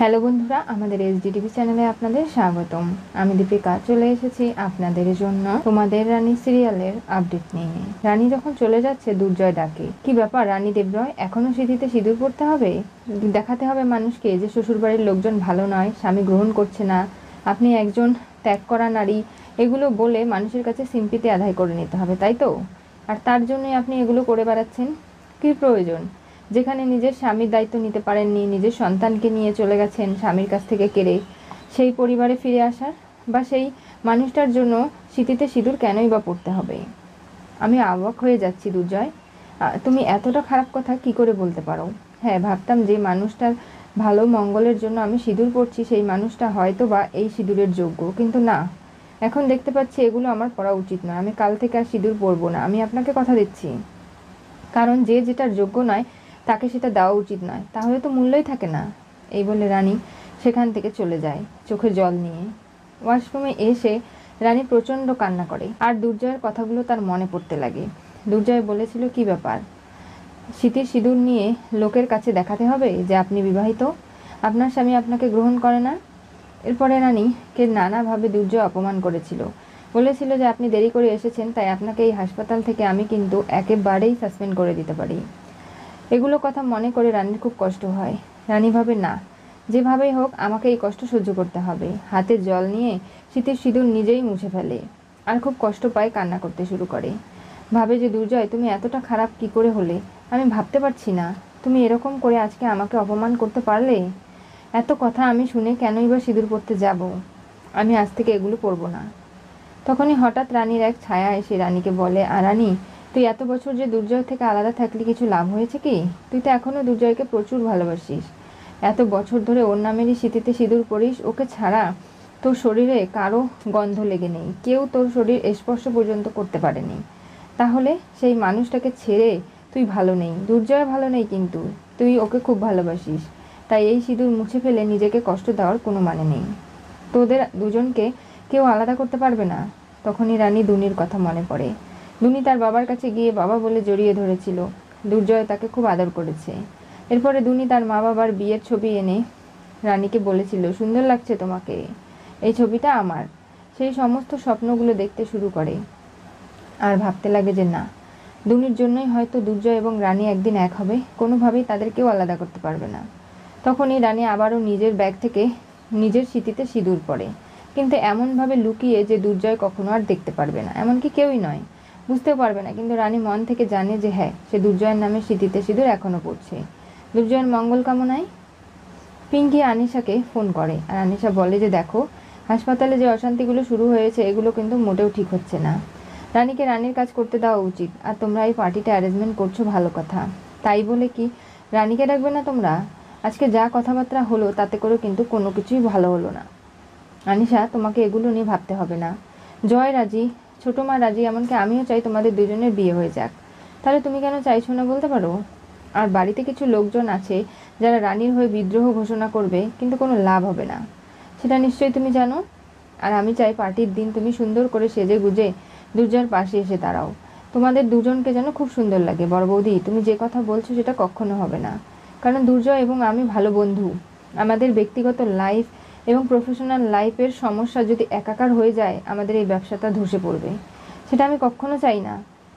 Hello বন্ধুরা, আমাদের SDTV চ্যানেলে আপনাদের স্বাগতম। আমি দীপিকা চলে এসেছি আপনাদের জন্য তোমাদের রানী সিরিয়ালের আপডেট নিয়ে। রানী যখন চলে যাচ্ছে দুর্জয় ডাকে, কি ব্যাপার রানী দেবরয়, এখনো সিঁথিতে সিঁদুর পড়তে হবে? দেখাতে হবে মানুষকে যে শ্বশুরবাড়ির লোকজন ভালো নয়, স্বামী গ্রহণ করছে না, আপনি একজন ত্যাগ করা নারী, এগুলো বলে মানুষের কাছে সিম্পিতে আদায় করে নিতে হবে, তাই তো? আর তার জন্যই আপনি এগুলো করে বেড়াচ্ছেন? কি প্রয়োজন? যেখানে নিজের স্বামীর দায়িত্ব নিতে পারেননি, নিজের সন্তানকে নিয়ে চলে গেছেন স্বামীর কাছ থেকে কেড়ে, সেই পরিবারে ফিরে আসার বা সেই মানুষটার জন্য স্মৃতিতে সিঁদুর কেনই বা পড়তে হবে? আমি অবাক হয়ে যাচ্ছি দুর্জয়, তুমি এতটা খারাপ কথা কি করে বলতে পারো? হ্যাঁ, ভাবতাম যে মানুষটার ভালো মঙ্গলের জন্য আমি সিঁদুর পরছি সেই মানুষটা হয়তো বা এই সিঁদুরের যোগ্য, কিন্তু না, এখন দেখতে পাচ্ছি এগুলো আমার পরা উচিত নয়। আমি কাল থেকে আর সিঁদুর পরবো না, আমি আপনাকে কথা দিচ্ছি। কারণ যে যেটার যোগ্য নয় তাকে সেটা দেওয়া উচিত নয়, তাহলে তো মূল্যই থাকে না। এই বলে রানী সেখান থেকে চলে যায় চোখে জল নিয়ে। ওয়াশরুমে এসে রানী প্রচণ্ড কান্না করে আর দুর্জয়ের কথাগুলো তার মনে পড়তে লাগে। দুর্জয় বলেছিল, কি ব্যাপার, স্মৃতির সিঁদুর নিয়ে লোকের কাছে দেখাতে হবে যে আপনি বিবাহিত, আপনার স্বামী আপনাকে গ্রহণ করে না? এরপরে রানীকে নানাভাবে দুর্জয় অপমান করেছিল, বলেছিল যে আপনি দেরি করে এসেছেন তাই আপনাকে এই হাসপাতাল থেকে আমি কিন্তু একেবারেই সাসপেন্ড করে দিতে পারি। এগুলো কথা মনে করে রানীর খুব কষ্ট হয়। রানী ভাবে, না, যেভাবেই হোক আমাকে এই কষ্ট সহ্য করতে হবে। হাতে জল নিয়ে শীতের সিঁদুর নিজেই মুছে ফেলে আর খুব কষ্ট পায়, কান্না করতে শুরু করে। ভাবে যে দুর্জয়, তুমি এতটা খারাপ কি করে হলে, আমি ভাবতে পারছি না। তুমি এরকম করে আজকে আমাকে অপমান করতে পারলে? এত কথা আমি শুনে কেনই বা সিঁদুর পরতে যাব? আমি আজ থেকে এগুলো পরবো না। তখনই হঠাৎ রানীর এক ছায়া এসে রানীকে বলে, আর রানী, তুই এত বছর যে দুর্জয় থেকে আলাদা থাকলি, কিছু লাভ হয়েছে কি? তুই তো এখনো দুর্জয়কে প্রচুর ভালোবাসিস, এত বছর ধরে ওর নামেরই স্মৃতিতে সিঁদুর পরিস, ওকে ছাড়া তোর শরীরে কারো গন্ধ লেগে নেই, কেউ তোর শরীর স্পর্শ পর্যন্ত করতে পারেনি। তাহলে সেই মানুষটাকে ছেড়ে তুই ভালো নেই, দুর্জয় ভালো নেই, কিন্তু তুই ওকে খুব ভালোবাসিস, তাই এই সিঁদুর মুছে ফেলে নিজেকে কষ্ট দেওয়ার কোনো মানে নেই। তোদের দুজনকে কেউ আলাদা করতে পারবে না। তখনই রানী দুনির কথা মনে পড়ে। দুনি তার বাবার কাছে গিয়ে বাবা বলে জড়িয়ে ধরেছিল, দুর্জয় তাকে খুব আদর করেছে। এরপরে দুনি তার মা বাবার বিয়ের ছবি এনে রানীকে বলেছিল, সুন্দর লাগছে তোমাকে, এই ছবিটা আমার। সেই সমস্ত স্বপ্নগুলো দেখতে শুরু করে আর ভাবতে লাগে যে না, দুনির জন্যই হয়তো দুর্জয় এবং রানী একদিন এক হবে, কোনোভাবেই তাদের কেউ আলাদা করতে পারবে না। তখনই রানী আবারও নিজের ব্যাগ থেকে নিজের স্মৃতিতে সিঁদুর পড়ে, কিন্তু এমনভাবে লুকিয়ে যে দুর্জয় কখনো আর দেখতে পারবে না, এমনকি কেউই নয়, বুঝতেও পারবে না। কিন্তু রানী মন থেকে জানে যে হ্যাঁ, সে দুর্জয়ের নামে স্মৃতিতে সিঁদুর এখনও পড়ছে। দুর্জয়ের মঙ্গল কামনায় পিঙ্কি আনিশাকে ফোন করে আর আনিশা বলে যে দেখো, হাসপাতালে যে অশান্তিগুলো শুরু হয়েছে এগুলো কিন্তু মোটেও ঠিক হচ্ছে না। রানীকে রানীর কাজ করতে দেওয়া উচিত, আর তোমরা এই পার্টিটা অ্যারেঞ্জমেন্ট করছো ভালো কথা, তাই বলে কি রানীকে ডাকবে না তোমরা? আজকে যা কথাবার্তা হলো তাতে করে কিন্তু কোনো কিছুই ভালো হলো না। আনিশা, তোমাকে এগুলো নিয়ে ভাবতে হবে না। জয় রাজি, ছোটো মা রাজি, এমনকি আমিও চাই তোমাদের দুজনের বিয়ে হয়ে যাক। তাহলে তুমি কেন চাইছো না বলতে পারো? আর বাড়িতে কিছু লোকজন আছে যারা রানীর হয়ে বিদ্রোহ ঘোষণা করবে, কিন্তু কোনো লাভ হবে না, সেটা নিশ্চয়ই তুমি জানো। আর আমি চাই পার্টির দিন তুমি সুন্দর করে সেজে গুজে দুর্জয়ের পাশে এসে দাঁড়াও। তোমাদের দুজনকে যেন খুব সুন্দর লাগে। বড় বৌদি, তুমি যে কথা বলছো সেটা কখনো হবে না, কারণ দুর্জয় এবং আমি ভালো বন্ধু। আমাদের ব্যক্তিগত লাইফ এবং প্রফেশনাল লাইফের সমস্যা যদি একাকার হয়ে যায়, আমাদের এই ব্যবসাটা ধসে পড়বে, সেটা আমি কখনো চাই না।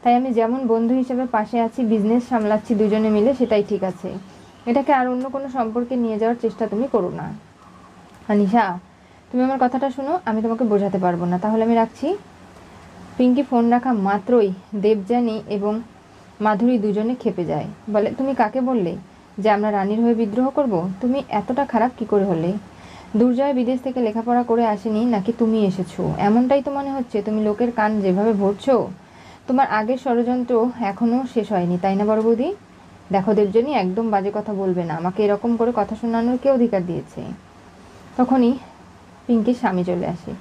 তাই আমি যেমন বন্ধু হিসেবে পাশে আছি, বিজনেস সামলাচ্ছি দুজনে মিলে, সেটাই ঠিক আছে। এটাকে আর অন্য কোনো সম্পর্কে নিয়ে যাওয়ার চেষ্টা তুমি করো না। আনিশা, তুমি আমার কথাটা শোনো, আমি তোমাকে বোঝাতে পারবো না, তাহলে আমি রাখছি। পিঙ্কি ফোন রাখা মাত্রই দেবযানী এবং মাধুরী দুজনে ক্ষেপে যায়, বলে, তুমি কাকে বললে যে আমরা রানীর হয়ে বিদ্রোহ করব? তুমি এতটা খারাপ কি করে হলে? দুর্জয় বিদেশ থেকে লেখাপড়া করে আসেনি, নাকি তুমি এসেছো? এমনটাই তো মনে হচ্ছে। তুমি লোকের কান যেভাবে ভরছো, তোমার আগের ষড়যন্ত্র এখনও শেষ হয়নি, তাই না বড় বৌদি? দেখো দেবযানী, একদম বাজে কথা বলবে না, আমাকে এরকম করে কথা শোনানোর কে অধিকার দিয়েছে? তখনই পিঙ্কির স্বামী চলে আসে,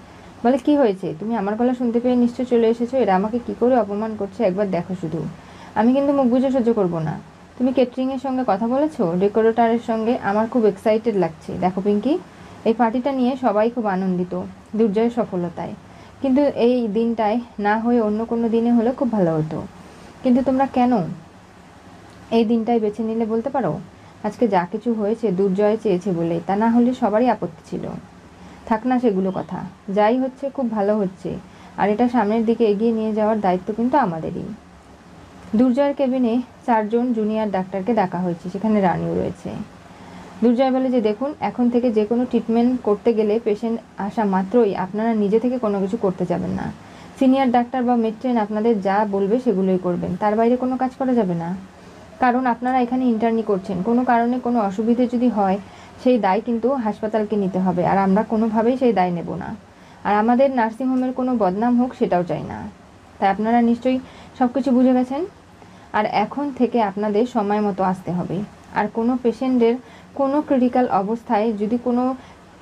বলে, কি হয়েছে? তুমি আমার গলা শুনতে পেয়ে নিশ্চয় চলে এসেছো। এরা আমাকে কি করে অপমান করছে একবার দেখো শুধু। আমি কিন্তু মুখ বুজে সহ্য করবো না। তুমি কেটারিংয়ের সঙ্গে কথা বলেছো? ডেকোরেটরের সঙ্গে? আমার খুব এক্সাইটেড লাগছে। দেখো পিঙ্কি, এই পার্টিটা নিয়ে সবাই খুব আনন্দিত দুর্জয়ের সফলতায়, কিন্তু এই দিনটায় না হয়ে অন্য কোনো দিনে হলে খুব ভালো হতো। কিন্তু তোমরা কেন এই দিনটাই বেছে নিলে বলতে পারো? আজকে যা কিছু হয়েছে দুর্জয় চেয়েছে বলে, তা না হলে সবারই আপত্তি ছিল। থাক না সেগুলো কথা, যাই হচ্ছে খুব ভালো হচ্ছে, আর এটা সামনের দিকে এগিয়ে নিয়ে যাওয়ার দায়িত্ব কিন্তু আমাদেরই। দুর্জয়ের কেবিনে 4 জন জুনিয়র ডাক্তারকে ডাকা হয়েছে, সেখানে রানীও রয়েছে। দুর্জয় বলে যে দেখুন, এখন থেকে যে কোনো ট্রিটমেন্ট করতে গেলে পেশেন্ট আসা মাত্রই আপনারা নিজে থেকে কোনো কিছু করতে যাবেন না। সিনিয়র ডাক্তার বা মেট্রেন আপনাদের যা বলবে সেগুলোই করবেন, তার বাইরে কোনো কাজ করা যাবে না। কারণ আপনারা এখানে ইন্টার্নি করছেন, কোনো কারণে কোনো অসুবিধে যদি হয় সেই দায় কিন্তু হাসপাতালকে নিতে হবে, আর আমরা কোনোভাবেই সেই দায় নেব না। আর আমাদের নার্সিংহোমের কোনো বদনাম হোক সেটাও চাই না। তাই আপনারা নিশ্চয়ই সব কিছু বুঝে গেছেন। আর এখন থেকে আপনাদের সময় মতো আসতে হবে। আর কোনো পেশেন্টের কোনো ক্রিটিক্যাল অবস্থায় যদি কোনো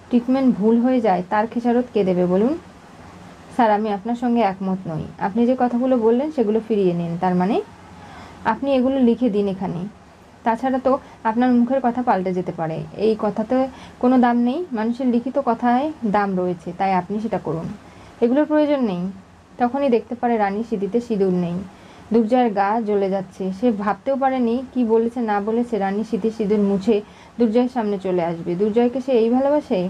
ট্রিটমেন্ট ভুল হয়ে যায় তার খেসারত কে দেবে বলুন? স্যার, আমি আপনার সঙ্গে একমত নই। আপনি যে কথাগুলো বললেন সেগুলো ফিরিয়ে নিন। তার মানে আপনি এগুলো লিখে দিন এখানে। তাছাড়া তো আপনার মুখের কথা পাল্টে যেতে পারে, এই কথাতে কোনো দাম নেই। মানুষের লিখিত কথায় দাম রয়েছে, তাই আপনি সেটা করুন। এগুলোর প্রয়োজন নেই। তখনই দেখতে পারে রানীর সিঁথিতে সিঁদুর নেই। দুর্জয়ের গা জ্বলে যাচ্ছে। সে ভাবতেও পারেনি কি বলেছে না বলেছে রানীর সিঁথির সিঁদুর মুছে দুর্জয়ের সামনে চলে আসবে। দুর্জয়কে সে এই ভালোবাসে?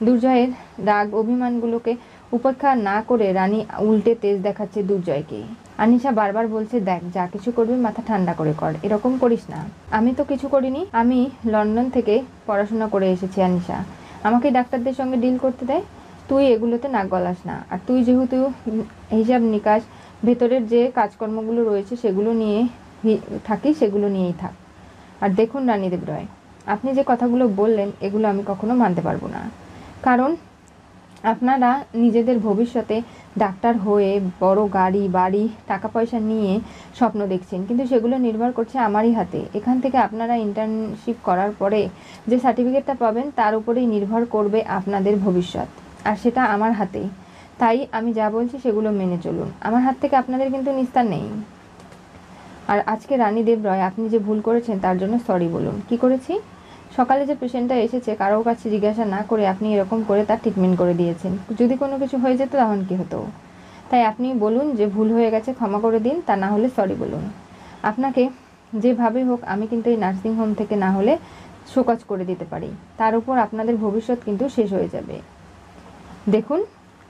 দুর্জয়ের রাগ অভিমানগুলোকে উপেক্ষা না করে রানী উল্টে তেজ দেখাচ্ছে দুর্জয়কে। আনিশা বারবার বলছে, দেখ, যা কিছু করবি মাথা ঠান্ডা করে কর, এরকম করিস না। আমি তো কিছু করিনি, আমি লন্ডন থেকে পড়াশোনা করে এসেছি আনিশা, আমাকে ডাক্তারদের সঙ্গে ডিল করতে দেয়। তুই এগুলোতে নাক গলাস না। আর তুই যেহেতু হিসাব নিকাশ ভেতরের যে কাজকর্মগুলো রয়েছে সেগুলো নিয়ে থাকি, সেগুলো নিয়েই থাক। আর দেখুন রানীদেব রয়, আপনি যে কথাগুলো বললেন এগুলো আমি কখনো মানতে পারবো না। কারণ আপনারা নিজেদের ভবিষ্যতে ডাক্তার হয়ে বড় গাড়ি বাড়ি টাকা পয়সা নিয়ে স্বপ্ন দেখছেন, কিন্তু সেগুলো নির্ভর করছে আমারই হাতে। এখান থেকে আপনারা ইন্টার্নশিপ করার পরে যে সার্টিফিকেটটা পাবেন তার উপরেই নির্ভর করবে আপনাদের ভবিষ্যৎ, আর সেটা আমার হাতেই। তাই আমি যা বলছি সেগুলো মেনে চলুন। আমার হাত থেকে আপনাদের কিন্তু নিস্তার নেই। আর আজকে রানীদেব রয়, আপনি যে ভুল করেছেন তার জন্য সরি বলুন। কি করেছি? সকালে যে পেশেন্টটা এসেছে কারোর কাছে জিজ্ঞাসা না করে আপনি এরকম করে তার ট্রিটমেন্ট করে দিয়েছেন। যদি কোনো কিছু হয়ে যেত তখন কী হতো? তাই আপনি বলুন যে ভুল হয়ে গেছে, ক্ষমা করে দিন, তা না হলে সরি বলুন। আপনাকে যেভাবে হোক আমি কিন্তু এই নার্সিংহোম থেকে না হলে শোকজ করে দিতে পারি, তার উপর আপনাদের ভবিষ্যৎ কিন্তু শেষ হয়ে যাবে। দেখুন,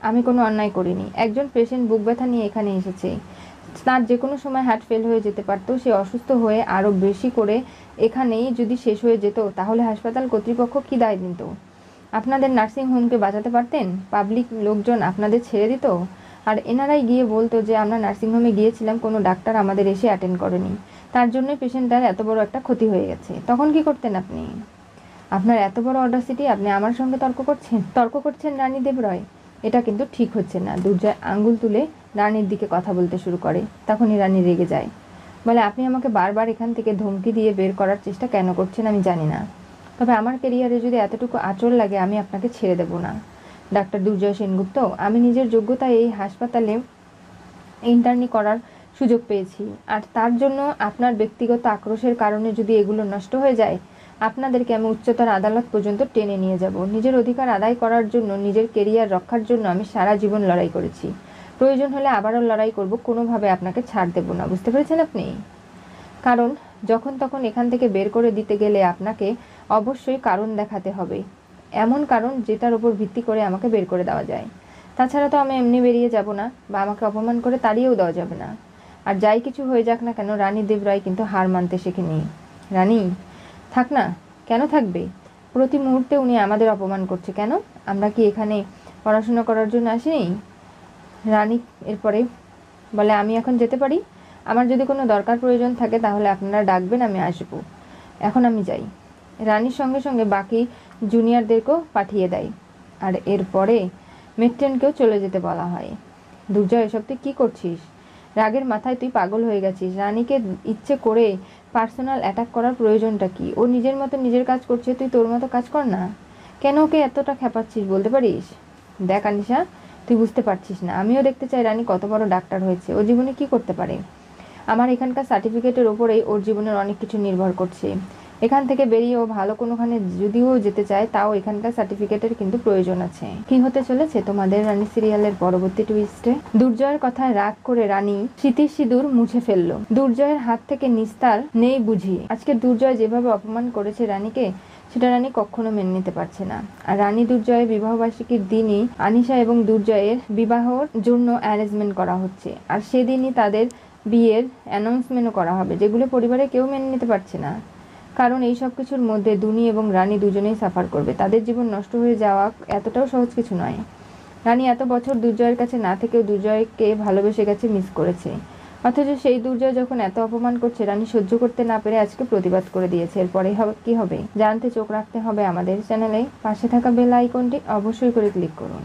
আমি কোনো অন্যায় করিনি। একজন পেশেন্ট বুক ব্যথা নিয়ে এখানে এসেছে, তার যে কোনো সময় হার্ট ফেল হয়ে যেতে পারতো। সে অসুস্থ হয়ে আরও বেশি করে এখানেই যদি শেষ হয়ে যেত তাহলে হাসপাতাল কর্তৃপক্ষ কী দায় নিত? আপনাদের নার্সিংহোমকে বাঁচাতে পারতেন? পাবলিক লোকজন আপনাদের ছেড়ে দিত? আর এনারাই গিয়ে বলতো যে আমরা নার্সিংহোমে গিয়েছিলাম, কোনো ডাক্তার আমাদের এসে অ্যাটেন্ড করেনি, তার জন্যই পেশেন্টটার এত বড় একটা ক্ষতি হয়ে গেছে। তখন কি করতেন আপনি? আপনার এত বড় অডাসিটি, আপনি আমার সঙ্গে তর্ক করছেন রানীদেব রয়। এটা কিন্তু ঠিক হচ্ছে না। দুর্জয় আঙ্গুল তুলে রানীর দিকে কথা বলতে শুরু করে। তখনই রানী রেগে যায়, বলে আপনি আমাকে বারবার এখান থেকে ধমকি দিয়ে বের করার চেষ্টা কেন করছেন আমি জানি না, তবে আমার ক্যারিয়ারে যদি এতটুকু আঁচড় লাগে আমি আপনাকে ছেড়ে দেব না। ডাক্তার দুর্জয় সেনগুপ্ত, আমি নিজের যোগ্যতায় এই হাসপাতালে ইন্টার্নি করার সুযোগ পেয়েছি, আর তার জন্য আপনার ব্যক্তিগত আক্রোশের কারণে যদি এগুলো নষ্ট হয়ে যায় আপনাদেরকে আমি উচ্চতর আদালত পর্যন্ত টেনে নিয়ে যাব। নিজের অধিকার আদায় করার জন্য, নিজের কেরিয়ার রক্ষার জন্য আমি সারা জীবন লড়াই করেছি। প্রয়োজন হলে আবারও লড়াই করব, কোনোভাবে আপনাকে ছাড় দেব না। বুঝতে পেরেছেন আপনি? কারণ যখন তখন এখান থেকে বের করে দিতে গেলে আপনাকে অবশ্যই কারণ দেখাতে হবে, এমন কারণ যেটার উপর ভিত্তি করে আমাকে বের করে দেওয়া যায়। তাছাড়া তো আমি এমনি বেরিয়ে যাব না, বা আমাকে অপমান করে তাড়িয়েও দেওয়া যাবে না। আর যাই কিছু হয়ে যাক না কেন, রানীদেব রায় কিন্তু হার মানতে শেখেনি। রানী থাক না, কেন থাকবে? প্রতি মুহূর্তে উনি আমাদের অপমান করছে। কেন? আমরা কি এখানে পড়াশোনা করার জন্য আসিনি? রানী এরপরে বলে, আমি এখন যেতে পারি? আমার যদি কোনো দরকার প্রয়োজন থাকে তাহলে আপনারা ডাকবেন, আমি আসব। এখন আমি যাই। রানীর সঙ্গে সঙ্গে বাকি জুনিয়রদেরকেও পাঠিয়ে দেয়, আর এরপরে মেট্রেনকেও চলে যেতে বলা হয়। দুর্জয়, এসব তুই কী করছিস? রাগের মাথায় তুই পাগল হয়ে গেছিস। রানীকে ইচ্ছে করে পার্সোনাল অ্যাটাক করার প্রয়োজনটা কি? ও নিজের মতো নিজের কাজ করছে, তুই তোর মতো কাজ কর না। কেন ওকে এতটা খেপাচ্ছিস বলতে পারিস? দেখ আনিশা, তুই বুঝতে পারছিস না, আমিও দেখতে চাই রানী কত বড় ডাক্তার হয়েছে, ও জীবনে কি করতে পারে। আমার এখানকার সার্টিফিকেটের ওপরেই ওর জীবনের অনেক কিছু নির্ভর করছে। এখান থেকে বেরিয়ে ও ভালো কোনোখানে যদিও যেতে চায়, তাও এখানকার সার্টিফিকেটের কিন্তু প্রয়োজন আছে। কি হতে চলেছে তোমাদের রানী সিরিয়ালের পরবর্তী টুইস্টে? দুর্জয়ের কথায় রাগ করে রানী স্মৃতির সিঁদুর মুছে ফেললো। দুর্জয়ের হাত থেকে নিস্তার নেই বুঝি। আজকে দুর্জয় যেভাবে অপমান করেছে রানীকে, সেটা রানী কখনো মেনে নিতে পারছে না। আর রানী দুর্জয়ের বিবাহবার্ষিকীর দিনই আনিশা এবং দুর্জয়ের বিবাহর জন্য অ্যারেঞ্জমেন্ট করা হচ্ছে, আর সেদিনই তাদের বিয়ের অ্যানাউন্সমেন্টও করা হবে, যেগুলো পরিবারে কেউ মেনে নিতে পারছে না। কারণ এই সব কিছুর মধ্যে দুনি এবং রানী দুজনেই সাফার করবে। তাদের জীবন নষ্ট হয়ে যাওয়া এতটাও সহজ কিছু নয়। রানী এত বছর দুর্জয়ের কাছে না থেকেও দুর্জয়কে ভালোবেসে গেছে, মিস করেছে। অথচ সেই দুর্জয় যখন এত অপমান করছে, রানী সহ্য করতে না পেরে আজকে প্রতিবাদ করে দিয়েছে। এরপরে কি হবে জানতে চোখ রাখতে হবে আমাদের চ্যানেলে। পাশে থাকা বেল আইকনটি অবশ্যই করে ক্লিক করুন।